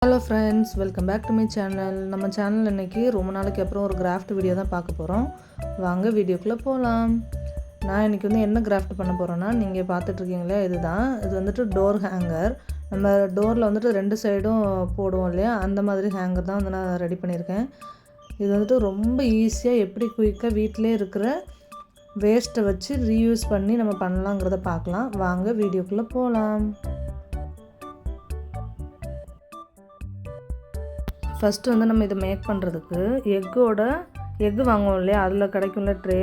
Hello friends, welcome back to my channel. நம்ம channel இன்றைக்கி ரொம்ப நாளைக்கு அப்புறம் ஒரு கிராஃப்ட் வீடியோ தான் பார்க்க போகிறோம். வாங்க வீடியோக்குள்ளே போகலாம். நான் இன்றைக்கி என்ன கிராஃப்ட் பண்ண போகிறேன்னா, நீங்கள் பார்த்துட்ருக்கீங்களே இதுதான். இது டோர் ஹேங்கர். நம்ம டோரில் ரெண்டு சைடும் போடுவோம் இல்லையா, அந்த மாதிரி ஹேங்கர் தான் நான் ரெடி பண்ணியிருக்கேன். இது ரொம்ப ஈஸியாக எப்படி குயிக்காக வீட்டிலே இருக்கிற வேஸ்ட்டை வச்சு ரீயூஸ் பண்ணி நம்ம பண்ணலாங்கிறத பார்க்கலாம். வாங்க வீடியோக்குள்ளே போகலாம். ஃபஸ்ட்டு நம்ம இதை மேக் பண்ணுறதுக்கு எக்கு வாங்குவோம் இல்லையா, அதில் கிடைக்கும்ல ட்ரே,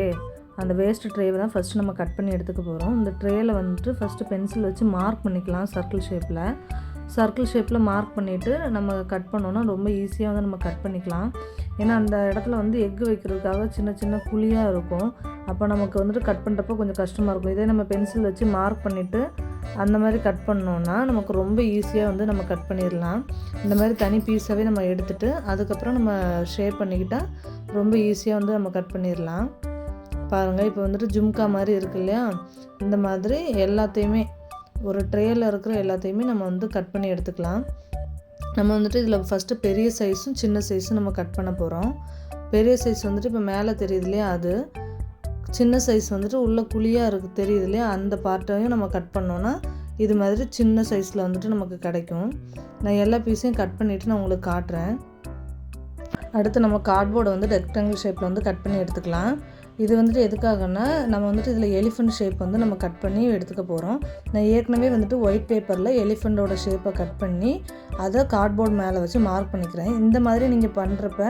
அந்த வேஸ்ட்டு ட்ரேவை தான் ஃபஸ்ட்டு நம்ம கட் பண்ணி எடுத்துக்க போகிறோம். இந்த ட்ரேயில் ஃபஸ்ட்டு பென்சில் வச்சு மார்க் பண்ணிக்கலாம். சர்க்கிள் ஷேப்பில் மார்க் பண்ணிவிட்டு நம்ம கட் பண்ணோன்னா ரொம்ப ஈஸியாக நம்ம கட் பண்ணிக்கலாம். ஏன்னா அந்த இடத்துல எக்கு வைக்கிறதுக்காக சின்ன சின்ன குழியாக இருக்கும். அப்போ நமக்கு கட் பண்ணுறப்போ கொஞ்சம் கஷ்டமாக இருக்கும். இதே நம்ம பென்சில் வச்சு மார்க் பண்ணிவிட்டு அந்த மாதிரி கட் பண்ணோன்னா நமக்கு ரொம்ப ஈஸியாக நம்ம கட் பண்ணிடலாம். இந்த மாதிரி தனி பீஸாகவே நம்ம எடுத்துகிட்டு அதுக்கப்புறம் நம்ம ஷேப் பண்ணிக்கிட்டால் ரொம்ப ஈஸியாக நம்ம கட் பண்ணிடலாம். பாருங்கள், இப்போ ஜும்கா மாதிரி இருக்கு இல்லையா, இந்த மாதிரி எல்லாத்தையுமே ஒரு ட்ரேயில் இருக்கிற எல்லாத்தையுமே நம்ம கட் பண்ணி எடுத்துக்கலாம். நம்ம இதில் ஃபஸ்ட்டு பெரிய சைஸும் சின்ன சைஸும் நம்ம கட் பண்ண போகிறோம். பெரிய சைஸ் இப்போ மேலே தெரியுது இல்லையா, அது. சின்ன சைஸ் உள்ள குழியாக தெரியுது இல்லையா, அந்த பார்ட்டையும் நம்ம கட் பண்ணோன்னா இது மாதிரி சின்ன சைஸில் நமக்கு கிடைக்கும். நான் எல்லா பீஸையும் கட் பண்ணிவிட்டு நான் உங்களுக்கு காட்டுறேன். அடுத்து நம்ம கார்ட்போர்டை ரெக்டாங்கிள் ஷேப்பில் கட் பண்ணி எடுத்துக்கலாம். இது எதுக்காகன்னா, நம்ம இதில் எலிஃபண்ட் ஷேப் நம்ம கட் பண்ணி எடுத்துக்க போகிறோம். நான் ஏற்கனவே ஒயிட் பேப்பரில் எலிஃபண்டோட ஷேப்பை கட் பண்ணி அதை கார்ட்போர்ட் மேலே வச்சு மார்க் பண்ணிக்கிறேன். இந்த மாதிரி நீங்கள் பண்ணுறப்ப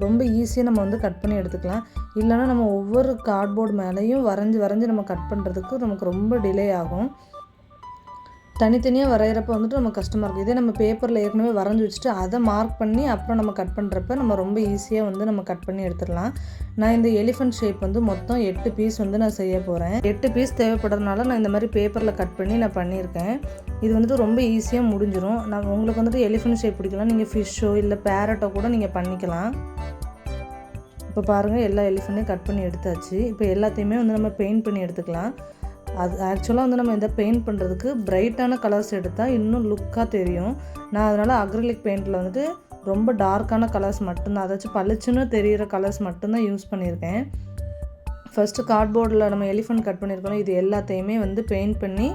ரொம்ப ஈஸியாக நம்ம கட் பண்ணி எடுத்துக்கலாம். இல்லைனா நம்ம ஒவ்வொரு கார்ட்போர்ட் மேலேயும் வரைஞ்சி நம்ம கட் பண்ணுறதுக்கு நமக்கு ரொம்ப டிலே ஆகும். தனித்தனியாக வரைகிறப்ப நமக்கு கஷ்டமாக இருக்கும். இதே நம்ம பேப்பரில் ஏற்கனவே வரைஞ்சி வச்சுட்டு அதை மார்க் பண்ணி அப்புறம் நம்ம கட் பண்ணுறப்ப நம்ம ரொம்ப ஈஸியாக நம்ம கட் பண்ணி எடுத்துடலாம். நான் இந்த எலிஃபண்ட் ஷேப் மொத்தம் 8 பீஸ் நான் செய்ய போகிறேன். 8 பீஸ் தேவைப்படுறதுனால நான் இந்த மாதிரி பேப்பரில் கட் பண்ணி நான் பண்ணியிருக்கேன். இது ரொம்ப ஈஸியாக முடிஞ்சிடும். நான் உங்களுக்கு எலிஃபண்ட் ஷேப் பிடிக்கலாம், நீங்கள் ஃபிஷ்ஷோ இல்லை பேரட்டோ கூட நீங்கள் பண்ணிக்கலாம். இப்போ பாருங்கள், எல்லா எலிஃபண்ட்டையும் கட் பண்ணி எடுத்தாச்சு. இப்போ எல்லாத்தையுமே நம்ம பெயிண்ட் பண்ணி எடுத்துக்கலாம். அது ஆக்சுவலாக நம்ம இந்த பெயிண்ட் பண்ணுறதுக்கு பிரைட்டான கலர்ஸ் எடுத்தால் இன்னும் லுக்காக தெரியும். நான் அதனால் அக்ரிலிக் பெயிண்டில் ரொம்ப டார்க்கான கலர்ஸ் மட்டும்தான், அதாச்சும் பளிச்சுன்னு தெரிகிற கலர்ஸ் மட்டும்தான் யூஸ் பண்ணியிருக்கேன். ஃபஸ்ட்டு கார்ட்போர்டில் நம்ம எலிஃபண்ட் கட் பண்ணியிருக்கோம், இது எல்லாத்தையுமே பெயிண்ட் பண்ணி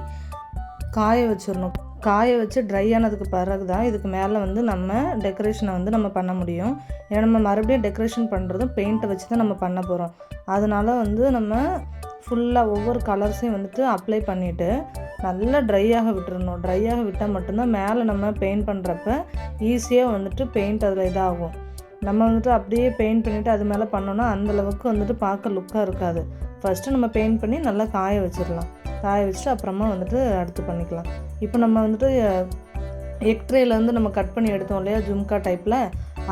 காய வச்சிடணும். காய வச்சு ட்ரை ஆனதுக்கு பிறகு தான் இதுக்கு மேலே நம்ம டெக்கரேஷனை நம்ம பண்ண முடியும். ஏன்னா நம்ம மறுபடியும் டெக்கரேஷன் பண்ணுறதும் பெயிண்ட்டை வச்சு தான் நம்ம பண்ண போகிறோம். அதனால் நம்ம ஃபுல்லாக ஒவ்வொரு கலர்ஸையும் அப்ளை பண்ணிவிட்டு நல்லா ட்ரையாக விட்டுறணும். ட்ரையாக விட்டால் மட்டும்தான் மேலே நம்ம பெயிண்ட் பண்ணுறப்ப ஈஸியாக பெயிண்ட் அதில் இதாகும். நம்ம அப்படியே பெயிண்ட் பண்ணிவிட்டு அது மேலே பண்ணோன்னா அந்தளவுக்கு பார்க்க லுக்காக இருக்காது. ஃபஸ்ட்டு நம்ம பெயிண்ட் பண்ணி நல்லா காய வச்சிடலாம். காய வச்சுட்டு அப்புறமா அடுத்து பண்ணிக்கலாம். இப்போ நம்ம எக் ட்ரேயில் நம்ம கட் பண்ணி எடுத்தோம் இல்லையா, ஜும்கா டைப்பில்,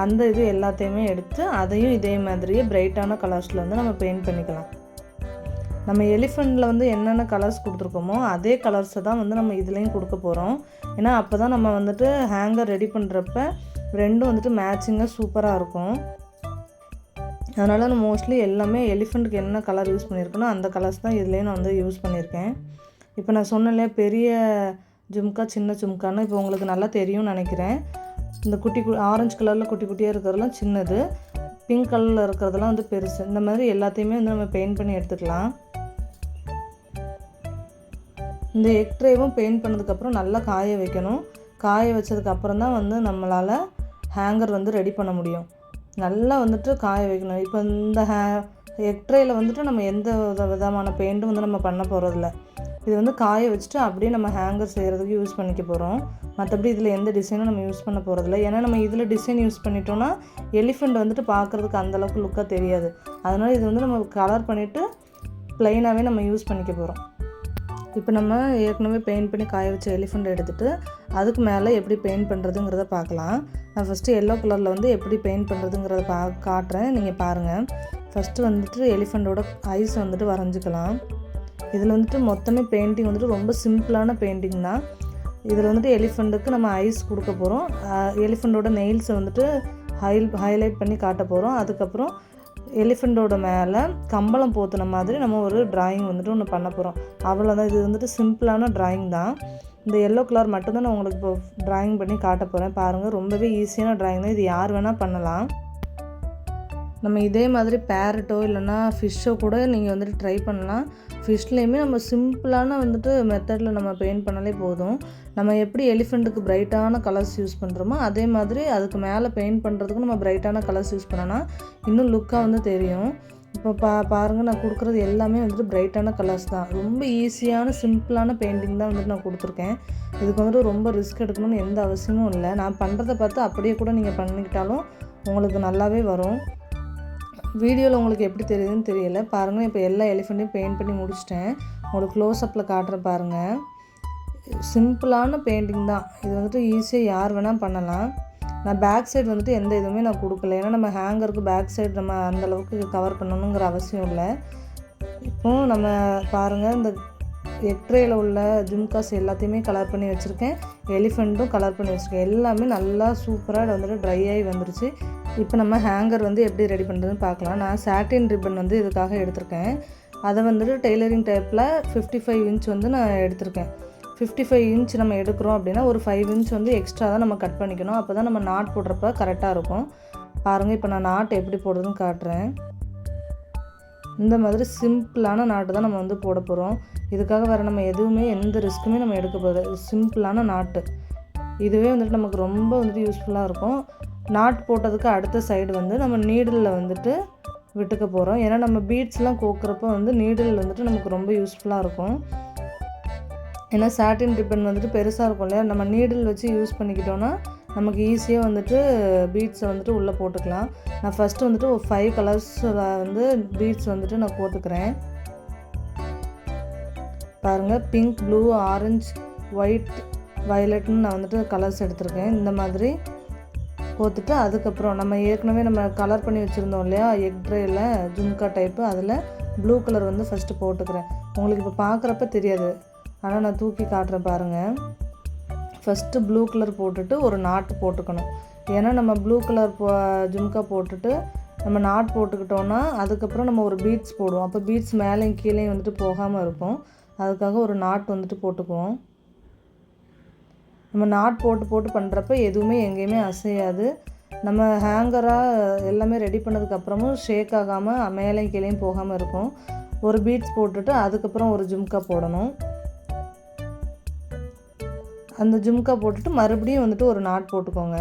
அந்த இது எல்லாத்தையுமே எடுத்து அதையும் இதே மாதிரியே பிரைட்டான கலர்ஸில் நம்ம பெயிண்ட் பண்ணிக்கலாம். நம்ம எலிஃபண்டில் என்னென்ன கலர்ஸ் கொடுத்துருக்கோமோ அதே கலர்ஸை தான் நம்ம இதுலேயும் கொடுக்க போகிறோம். ஏன்னா அப்போ தான் நம்ம ஹேங்கர் ரெடி பண்ணுறப்ப ரெண்டும் மேட்சிங்காக சூப்பராக இருக்கும். அதனால் நான் மோஸ்ட்லி எல்லாமே எலிஃபண்ட்டுக்கு என்ன கலர் யூஸ் பண்ணியிருக்கேனோ அந்த கலர்ஸ் தான் இதுலேயும் நான் யூஸ் பண்ணியிருக்கேன். இப்போ நான் சொன்னேன்லையா பெரிய ஜும்கா சின்ன ஜும்கான்னு, இப்போ உங்களுக்கு நல்லா தெரியும்னு நினைக்கிறேன். இந்த ஆரஞ்சு கலரில் குட்டி குட்டியாக இருக்கிறதெல்லாம் சின்னது, பிங்க் கலரில் இருக்கிறதெல்லாம் பெருசு. இந்த மாதிரி எல்லாத்தையுமே நம்ம பெயிண்ட் பண்ணி எடுத்துக்கலாம். இந்த எக் ட்ரேவும் பெயிண்ட் பண்ணதுக்கப்புறம் நல்லா காய வைக்கணும். காய வச்சதுக்கப்புறம் தான் நம்மளால் ஹேங்கர் ரெடி பண்ண முடியும். நல்லா காய வைக்கணும். இப்போ இந்த எக் ட்ரேயில் நம்ம எந்த விதமான பெயிண்ட்டும் நம்ம பண்ண போகிறதில்ல. இது காய வச்சுட்டு அப்படியே நம்ம ஹேங்கர் செய்கிறதுக்கு யூஸ் பண்ணிக்க போகிறோம். மற்றபடி இதில் எந்த டிசைனும் நம்ம யூஸ் பண்ண போகிறதில்ல. ஏன்னா நம்ம இதில் டிசைன் யூஸ் பண்ணிட்டோன்னா எலிஃபண்ட் பார்க்குறதுக்கு அந்தளவுக்கு லுக்காக தெரியாது. அதனால் இது நம்ம கலர் பண்ணிவிட்டு ப்ளைனாகவே நம்ம யூஸ் பண்ணிக்க போகிறோம். இப்போ நம்ம ஏற்கனவே பெயிண்ட் பண்ணி காய வச்ச எலிஃபண்ட் எடுத்துகிட்டு அதுக்கு மேலே எப்படி பெயிண்ட் பண்ணுறதுங்கிறத பார்க்கலாம். நான் ஃபஸ்ட்டு எல்லோ கலரில் எப்படி பெயிண்ட் பண்ணுறதுங்கிறத காட்டுறேன், நீங்கள் பாருங்கள். ஃபஸ்ட்டு எலிஃபண்டோட ஐஸ் வரைஞ்சிக்கலாம். இதில் மொத்தமே பெயிண்டிங் ரொம்ப சிம்பிளான பெயிண்டிங் தான். இதில் எலிஃபண்ட்டுக்கு நம்ம ஐஸ் கொடுக்க போகிறோம். எலிஃபண்டோட நெயில்ஸை ஹைலைட் பண்ணி காட்ட போகிறோம். அதுக்கப்புறம் எலிஃபெண்ட்டோட மேலே கம்பளம் போத்துன மாதிரி நம்ம ஒரு டிராயிங் வந்துட்டு ஒன்று பண்ண போகிறோம். அவ்வளோதான். இது வந்துட்டு சிம்பிளான டிராயிங் தான். இந்த எல்லோ கலர் மட்டும்தான் நான் உங்களுக்கு இப்போ டிராயிங் பண்ணி காட்ட போகிறேன். பாருங்கள், ரொம்பவே ஈஸியான டிராயிங் தான். இது யார் வேணால் பண்ணலாம். நம்ம இதே மாதிரி பேரட்டோ இல்லைன்னா ஃபிஷ்ஷோ கூட நீங்கள் வந்துட்டு ட்ரை பண்ணலாம். ஃபிஷ்லேயுமே நம்ம சிம்பிளான வந்துட்டு மெத்தடில் நம்ம பெயிண்ட் பண்ணாலே போதும். நம்ம எப்படி எலிஃபெண்ட்டுக்கு பிரைட்டான கலர்ஸ் யூஸ் பண்ணுறோமோ அதே மாதிரி அதுக்கு மேலே பெயிண்ட் பண்ணுறதுக்கு நம்ம பிரைட்டான கலர்ஸ் யூஸ் பண்ணோன்னா இன்னும் லுக்காக வந்து தெரியும். இப்போ பாருங்கள், நான் கொடுக்குறது எல்லாமே வந்துட்டு பிரைட்டான கலர்ஸ் தான். ரொம்ப ஈஸியான சிம்பிளான பெயிண்டிங் தான் வந்துட்டு நான் கொடுத்துருக்கேன். இதுக்கு வந்துட்டு ரொம்ப ரிஸ்க் எடுக்கணும்னு எந்த அவசியமும் இல்லை. நான் பண்ணுறதை பார்த்து அப்படியே கூட நீங்கள் பண்ணிக்கிட்டாலும் உங்களுக்கு நல்லாவே வரும். வீடியோவில் உங்களுக்கு எப்படி தெரியுதுன்னு தெரியல. பாருங்கள், இப்போ எல்லா எலிஃபெண்ட்டையும் பெயிண்ட் பண்ணி முடிச்சிட்டேன். உங்களுக்கு க்ளோஸ்அப்பில் காட்டுறேன் பாருங்கள். சிம்பிளான பெயிண்டிங் தான். இது வந்துட்டு ஈஸியாக யார் வேணால் பண்ணலாம். நான் பேக் சைடு வந்துட்டு எந்த இதுவுமே நான் கொடுக்கல. ஏன்னா நம்ம ஹேங்கருக்கு பேக் சைடு நம்ம அந்தளவுக்கு கவர் பண்ணணுங்கிற அவசியம் இல்லை. இப்போது நம்ம பாருங்கள், இந்த எக்ட்ரேயில் உள்ள ஜும்காஸ் எல்லாத்தையுமே கலர் பண்ணி வச்சுருக்கேன். எலிஃபெண்ட்டும் கலர் பண்ணி வச்சுருக்கேன். எல்லாமே நல்லா சூப்பராக வந்துட்டு ட்ரை ஆகி வந்துருச்சு. இப்போ நம்ம ஹேங்கர் வந்து எப்படி ரெடி பண்ணுறதுன்னு பார்க்கலாம். நான் சாட்டின் ரிப்பன் வந்து இதுக்காக எடுத்திருக்கேன். அதை வந்துட்டு டெய்லரிங் டைப்பில் 55 இன்ச் வந்து நான் எடுத்திருக்கேன். 55 இன்ச் நம்ம எடுக்கிறோம் அப்படின்னா ஒரு 5 இன்ச் வந்து எக்ஸ்ட்ரா தான் நம்ம கட் பண்ணிக்கணும். அப்போ தான் நம்ம நாட் போடுறப்ப கரெக்டாக இருக்கும். பாருங்கள், இப்போ நான் நாட் எப்படி போடுறதுன்னு காட்டுறேன். இந்த மாதிரி சிம்பிளான நாட்டு தான் நம்ம வந்து போட போகிறோம். இதுக்காக வேறு நம்ம எதுவுமே எந்த ரிஸ்க்குமே நம்ம எடுக்க போகிறது. சிம்பிளான நாட்டு இதுவே வந்துட்டு நமக்கு ரொம்ப வந்துட்டு யூஸ்ஃபுல்லாக இருக்கும். நாட் போட்டதுக்கு அடுத்த சைடு வந்து நம்ம நீடிலில் வந்துட்டு விட்டுக்க போகிறோம். ஏன்னா நம்ம பீட்ஸ்லாம் கோக்குறப்போ வந்து நீடில் வந்துட்டு நமக்கு ரொம்ப யூஸ்ஃபுல்லாக இருக்கும். ஏன்னா சாட்டின் ரிப்பன் வந்துட்டு பெருசாக இருக்கும் இல்லையா, நம்ம நீடில் வச்சு யூஸ் பண்ணிக்கிட்டோன்னா நமக்கு ஈஸியாக வந்துட்டு பீட்ஸை வந்துட்டு உள்ளே போட்டுக்கலாம். நான் ஃபஸ்ட்டு வந்துட்டு ஒரு 5 கலர்ஸில் வந்து பீட்ஸ் வந்துட்டு நான் போட்டுக்கிறேன். பாருங்கள், பிங்க், ப்ளூ, ஆரஞ்சு, ஒயிட், வயலட்னு நான் வந்துட்டு கலர்ஸ் எடுத்திருக்கேன். இந்த மாதிரி கோத்துட்டு அதுக்கப்புறம் நம்ம ஏற்கனவே நம்ம கலர் பண்ணி வச்சுருந்தோம் இல்லையா எக் ட்ரேயில் ஜும்கா டைப்பு, அதில் ப்ளூ கலர் வந்து ஃபஸ்ட்டு போட்டுக்கிறேன். உங்களுக்கு இப்போ பார்க்குறப்ப தெரியாது, ஆனால் நான் தூக்கி காட்டுறேன் பாருங்கள். ஃபஸ்ட்டு ப்ளூ கலர் போட்டுட்டு ஒரு நாட்டு போட்டுக்கணும். ஏன்னா நம்ம ப்ளூ கலர் ஜும்கா போட்டுட்டு நம்ம நாட் போட்டுக்கிட்டோன்னா அதுக்கப்புறம் நம்ம ஒரு பீட்ஸ் போடுவோம். அப்போ பீட்ஸ் மேலேயும் கீழேயும் வந்துட்டு போகாமல் இருக்கும். அதுக்காக ஒரு நாட் வந்துட்டு போட்டுக்குவோம். நம்ம நாட் போட்டு பண்ணுறப்ப எதுவுமே எங்கேயுமே அசையாது. நம்ம ஹேங்கராக எல்லாமே ரெடி பண்ணதுக்கப்புறமும் ஷேக் ஆகாமல் மேலேயும் கீழேயும் போகாமல் இருக்கும். ஒரு பீட்ஸ் போட்டுட்டு அதுக்கப்புறம் ஒரு ஜும்கா போடணும். அந்த ஜும்கா போட்டுட்டு மறுபடியும் வந்துட்டு ஒரு நாட் போட்டுக்கோங்க.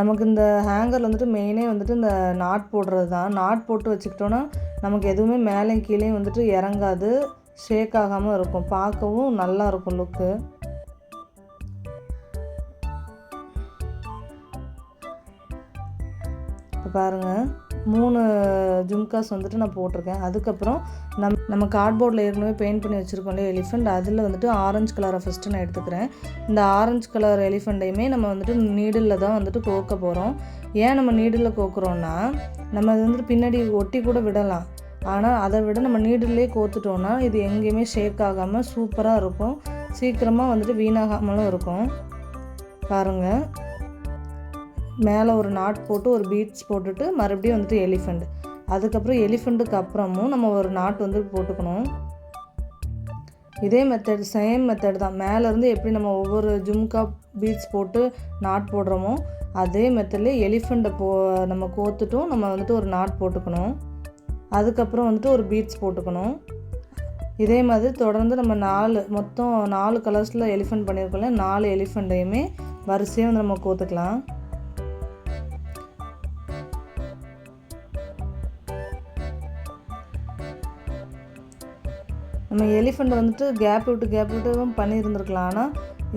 நமக்கு இந்த ஹேங்கர் வந்துட்டு மெயினே வந்துட்டு இந்த நாட் போடுறது தான். நாட் போட்டு வச்சுக்கிட்டோன்னா நமக்கு எதுவுமே மேலேயும் கீழேயும் வந்துட்டு இறங்காது, ஷேக் ஆகாமல் இருக்கும். பார்க்கவும் நல்லா இருக்கும் லுக்கு. இப்போ பாருங்கள், 3 ஜும்காஸ் வந்துட்டு நான் போட்டிருக்கேன். அதுக்கப்புறம் நம்ம கார்ட்போர்டில் ஏற்கனவே பெயிண்ட் பண்ணி வச்சுருக்கோம் இல்லையா எலிஃபெண்ட், அதில் வந்துட்டு ஆரஞ்சு கலரை ஃபஸ்ட்டு நான் எடுத்துக்கிறேன். இந்த ஆரஞ்சு கலர் எலிஃபெண்ட்டையுமே நம்ம வந்துட்டு நீடிலில் தான் வந்துட்டு கோக்க போகிறோம். ஏன் நம்ம நீடிலில் கோக்குறோன்னா நம்ம அது வந்துட்டு பின்னாடி ஒட்டி கூட விடலாம். ஆனால் அதை விட நம்ம நீடிலே கோத்துட்டோன்னா இது எங்கேயுமே ஷேக் ஆகாமல் சூப்பராக இருக்கும். சீக்கிரமாக வந்துட்டு வீணாகாமலும் இருக்கும். பாருங்கள், மேலே ஒரு நாட் போட்டு ஒரு பீட்ஸ் போட்டுட்டு மறுபடியும் வந்துட்டு எலிஃபெண்ட், அதுக்கப்புறம் எலிஃபெண்ட்டுக்கு அப்புறமும் நம்ம ஒரு நாட் வந்து போட்டுக்கணும். இதே மெத்தட், சேம் மெத்தட் தான். மேலேருந்து எப்படி நம்ம ஒவ்வொரு ஜும்கா பீட்ஸ் போட்டு நாட் போடுறோமோ அதே மெத்தட்லேயே எலிஃபெண்ட்டை நம்ம கோத்துட்டும் நம்ம வந்துட்டு ஒரு நாட் போட்டுக்கணும். அதுக்கப்புறம் வந்துட்டு ஒரு பீட்ஸ் போட்டுக்கணும். இதே மாதிரி தொடர்ந்து நம்ம மொத்தம் 4 கலர்ஸில் எலிஃபெண்ட் பண்ணியிருக்கோம்ல, 4 எலிஃபெண்ட்டையுமே வரிசையாக வந்து நம்ம கோத்துக்கலாம். நம்ம எலிஃபெண்ட் வந்துட்டு கேப் விட்டு பண்ணியிருந்துருக்கலாம். ஆனால்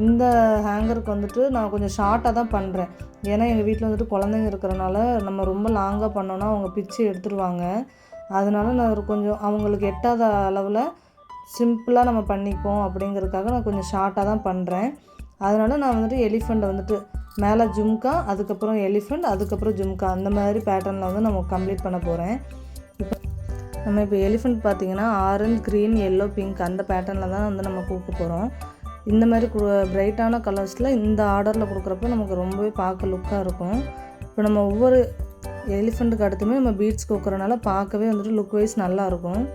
இந்த ஹேங்கருக்கு வந்துட்டு நான் கொஞ்சம் ஷார்ட்டாக தான் பண்ணுறேன். ஏன்னா எங்கள் வீட்டில் வந்துட்டு குழந்தைங்க இருக்கிறனால நம்ம ரொம்ப லாங்காக பண்ணோன்னா அவங்க பிச்சு எடுத்துருவாங்க. அதனால நான் கொஞ்சம் அவங்களுக்கு எட்டாத அளவில் சிம்பிளாக நம்ம பண்ணிப்போம் அப்படிங்கிறதுக்காக நான் கொஞ்சம் ஷார்ட்டாக தான் பண்ணுறேன். அதனால நான் வந்துட்டு எலிஃபெண்ட்டை வந்துட்டு மேலே ஜும்கா, அதுக்கப்புறம் எலிஃபெண்ட், அதுக்கப்புறம் ஜும்கா, அந்த மாதிரி பேட்டர்னில் வந்து நம்ம கம்ப்ளீட் பண்ண போகிறேன். இப்போ எலிஃபெண்ட் பார்த்திங்கன்னா ஆரஞ்சு, க்ரீன், எல்லோ, பிங்க் அந்த பேட்டர்னில் தான் வந்து நம்ம கொடுக்க போகிறோம். இந்த மாதிரி பிரைட்டான கலர்ஸில் இந்த ஆர்டரில் கொடுக்குறப்ப நமக்கு ரொம்பவே பார்க்க லுக்காக இருக்கும். இப்போ நம்ம ஒவ்வொரு எலிஃபண்ட்டுக்கு அடுத்துமே நம்ம பீட்ஸ் கோக்குறனால பார்க்கவே வந்துட்டு லுக் வைஸ் நல்லாயிருக்கும்.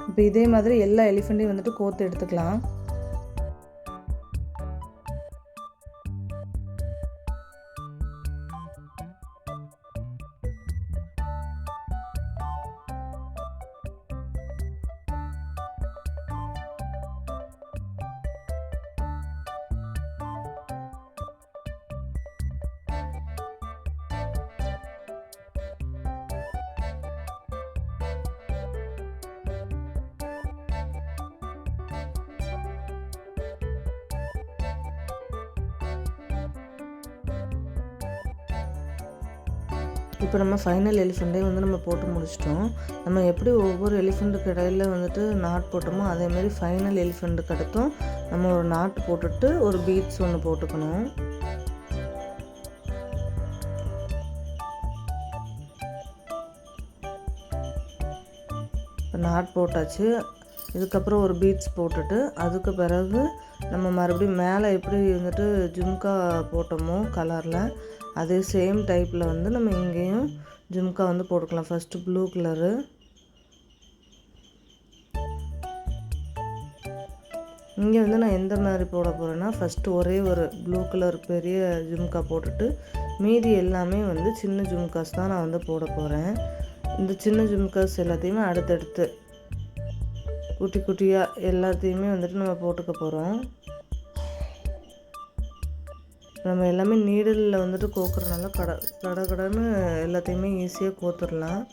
இப்போ இதே மாதிரி எல்லா எலிஃபண்ட்டையும் வந்துட்டு கோத்து எடுத்துக்கலாம். இப்போ நம்ம ஃபைனல் எலிஃபண்ட்டையும் வந்து நம்ம போட்டு முடிச்சிட்டோம். நம்ம எப்படி ஒவ்வொரு எலிஃபண்ட்டுக்கு இடையில வந்துட்டு நாட் போட்டோமோ அதேமாதிரி ஃபைனல் எலிஃபண்ட்டுக்கு அடுத்தும் நம்ம ஒரு நாட் போட்டுட்டு ஒரு பீட்ஸ் ஒன்று போட்டுக்கணும். இப்போ நாட் போட்டாச்சு. இதுக்கப்புறம் ஒரு பீட்ஸ் போட்டுட்டு அதுக்கு பிறகு நம்ம மறுபடியும் மேலே எப்படி வந்துட்டு ஜும்கா போட்டோமோ கலரில் அதே சேம் டைப்பில் வந்து நம்ம இங்கேயும் ஜும்கா வந்து போட்டுக்கலாம். ஃபஸ்ட்டு ப்ளூ கலரு, இங்கே வந்து நான் எந்த மாதிரி போட போகிறேன்னா ஃபஸ்ட்டு ஒரே ஒரு ப்ளூ கலர் பெரிய ஜும்கா போட்டுட்டு மீதி எல்லாமே வந்து சின்ன ஜும்காஸ் தான் நான் வந்து போட போகிறேன். இந்த சின்ன ஜும்காஸ் எல்லாத்தையுமே அடுத்தடுத்து குட்டி குட்டியாக எல்லாத்தையுமே வந்துட்டு நம்ம போட்டுக்க போகிறோம். நம்ம எல்லாமே நீடலில் வந்துட்டு கோக்குறதுனால கடன்னு எல்லாத்தையுமே ஈஸியாக கோத்துடலாம்.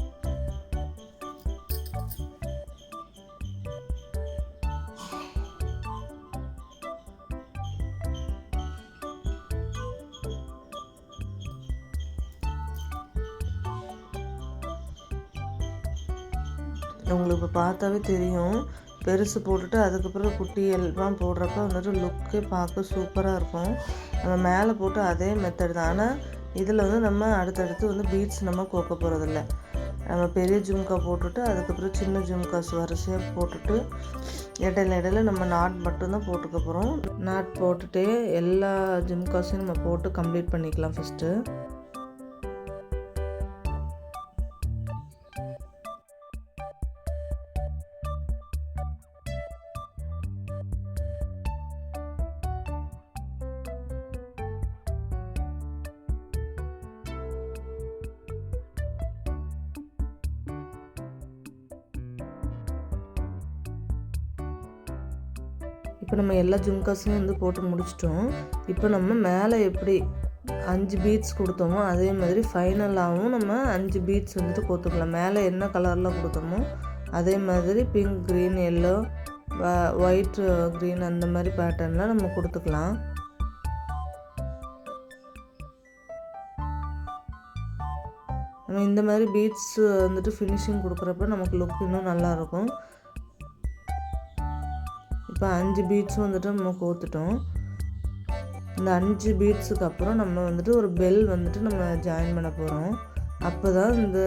உங்களுக்கு இப்போ பார்த்தாவே தெரியும், பெருசு போட்டுட்டு அதுக்கப்புறம் குட்டி எல்லாம் போடுறப்ப வந்துட்டு லுக்கே பார்க்க சூப்பராக இருக்கும். நம்ம மேலே போட்டு அதே மெத்தட் தான். ஆனால் இதில் வந்து நம்ம அடுத்தடுத்து வந்து பீட்ஸ் நம்ம கோக்க போகிறதில்ல. நம்ம பெரிய ஜும்கா போட்டுட்டு அதுக்கப்புறம் சின்ன ஜும்காஸ் வரிசையாக போட்டுட்டு இடையில நம்ம நாட் மட்டும்தான் போட்டுக்க போகிறோம். நாட் போட்டுகிட்டே எல்லா ஜும்காஸையும் நம்ம போட்டு கம்ப்ளீட் பண்ணிக்கலாம் ஃபஸ்ட்டு. இப்போ நம்ம எல்லா ஜும்காஸையும் வந்து போட்டு முடிச்சிட்டோம். இப்போ நம்ம மேலே எப்படி 5 பீட்ஸ் கொடுத்தோமோ அதே மாதிரி ஃபைனலாகவும் நம்ம 5 பீட்ஸ் வந்துட்டு கோத்துக்கலாம். மேலே என்ன கலரில் கொடுத்தோமோ அதே மாதிரி pink, green, yellow, white, green அந்த மாதிரி பேட்டர்னில் நம்ம கொடுத்துக்கலாம். நம்ம இந்த மாதிரி பீட்ஸ் வந்துட்டு ஃபினிஷிங் கொடுக்குறப்ப நமக்கு லுக் இன்னும் நல்லாயிருக்கும். இப்போ 5 பீட்ஸும் வந்துட்டு நம்ம கோத்துட்டோம். இந்த 5 பீட்ஸுக்கு அப்புறம் நம்ம வந்துட்டு ஒரு பெல் வந்துட்டு நம்ம ஜாயின் பண்ண போகிறோம். அப்போ தான் இந்த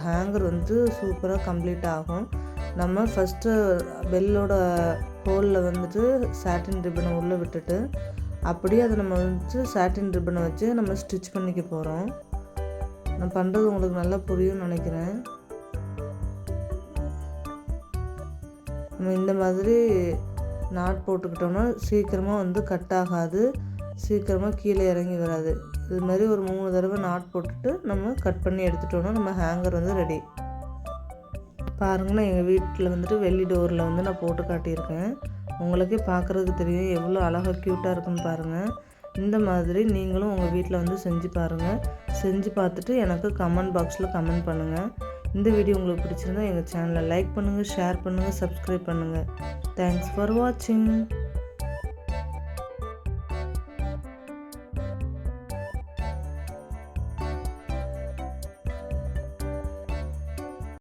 ஹேங்கர் வந்து சூப்பராக கம்ப்ளீட் ஆகும். நம்ம ஃபஸ்ட்டு பெல்லோட ஹோலில் வந்துட்டு சாட்டின் ரிப்பனை உள்ளே விட்டுட்டு அப்படியே அதை நம்ம வந்துட்டு சாட்டின் ரிப்பனை வச்சு நம்ம ஸ்டிச் பண்ணிக்க போகிறோம். நான் பண்ணுறது உங்களுக்கு நல்லா புரியும்னு நினைக்கிறேன். நம்ம இந்த மாதிரி நாட் போட்டுக்கிட்டோம்னா சீக்கிரமாக வந்து கட் ஆகாது, சீக்கிரமாக கீழே இறங்கி வராது. இது மாதிரி ஒரு 3 தடவை நாட் போட்டுட்டு நம்ம கட் பண்ணி எடுத்துட்டோம்னா நம்ம ஹேங்கர் வந்து ரெடி. பாருங்கன்னா எங்கள் வீட்டில் வந்துட்டு வெள்ளி டோரில் வந்து நான் போட்டு காட்டியிருக்கேன். உங்களுக்கே பார்க்குறதுக்கு தெரியும் எவ்வளோ அழகாக க்யூட்டாக இருக்குன்னு பாருங்கள். இந்த மாதிரி நீங்களும் உங்கள் வீட்டில் வந்து செஞ்சு பாருங்கள். செஞ்சு பார்த்துட்டு எனக்கு கமெண்ட் பாக்ஸில் கமெண்ட் பண்ணுங்கள். இந்த வீடியோ உங்களுக்கு பிடிச்சிருந்தா எங்கள் சேனலை லைக் பண்ணுங்கள், ஷேர் பண்ணுங்கள், சப்ஸ்கிரைப் பண்ணுங்கள். தேங்க்ஸ் ஃபார் வாட்சிங்.